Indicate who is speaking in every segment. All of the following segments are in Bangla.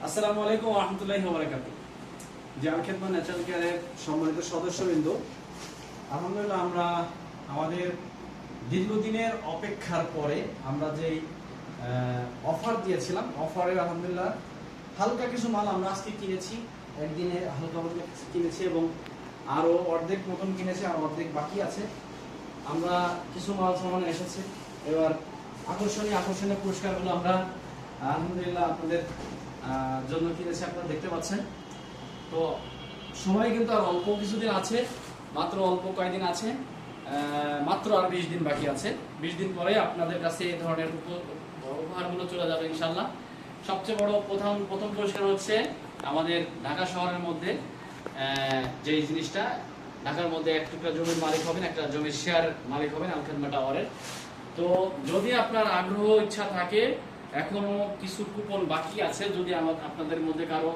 Speaker 1: আসসালামু আলাইকুম ওয়া রাহমাতুল্লাহি ওয়া বারাকাতুহু। জাল খেদমত ন্যাচারাল কেয়ারের সম্মানিত সদস্যবৃন্দ, আলহামদুলিল্লাহ আমরা আমাদের দীর্ঘদিনের অপেক্ষার পরে আমরা যে অফার দিয়েছিলাম, অফারের আলহামদুলিল্লাহ হালকা কিছু মাল আমরা আজকে কিনেছি। একদিনে হালকা মতো কিনেছি এবং আরো অর্ধেক মতন কিনেছি, আর অর্ধেক বাকি আছে। আমরা কিছু মাল সামান এসেছে। এবার আকর্ষণীয় পুরস্কারগুলো আমরা আলহামদুলিল্লাহ আপনাদের জন্য কিনেছি, আপনারা দেখতে পাচ্ছেন। তো সময় কিন্তু আর অল্প কিছুদিন আছে, মাত্র অল্প কয়েকদিন আছে, মাত্র আর 20 দিন বাকি আছে। 20 দিন পরে আপনাদের কাছে এই ধরনের উপহারগুলো চলে যাবে ইনশাল্লাহ। সবচেয়ে বড় প্রথম পুরস্কার হচ্ছে আমাদের ঢাকা শহরের মধ্যে যে জিনিসটা, ঢাকার মধ্যে এক টুকরা জমির মালিক হবেন, একটা জমির শেয়ার মালিক হবেন আল খেদমত টাওয়ারের। তো যদি আপনার আগ্রহ ইচ্ছা থাকে, এখনো কিছু কুপন বাকি আছে, যদি আপনাদের মধ্যে কারো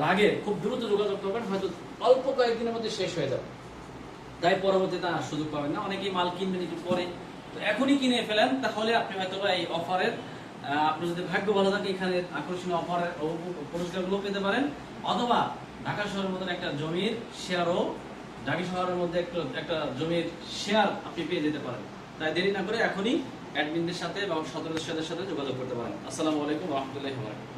Speaker 1: লাগে খুব দ্রুত যোগাযোগ করবেন, হয়তো অল্প কয়েকদিনের মধ্যে শেষ হয়ে যাবে, তাই পরবর্তীতে আর সুযোগ পাবেন না। অনেকেই মাল কিনবেন একটু পরে, তো এখনই কিনে ফেলেন, তাহলে আপনি হয়তো এই অফারের আপনার যদি ভাগ্য ভালো থাকে এখানে আকর্ষণীয় অফারের পুরস্কারগুলো পেতে পারেন, অথবা ঢাকা শহরের মতন একটা জমির শেয়ারও, ঢাকা শহরের মধ্যে একটা জমির শেয়ার আপনি পেয়ে যেতে পারেন। তাই দেরি না করে এখনই অ্যাডমিনদের সাথে এবং সদস্যদের সাথে যোগাযোগ করতে পারেন। আসসালামু আলাইকুম ওয়া রাহমাতুল্লাহি ওয়া বারাকাতুহু।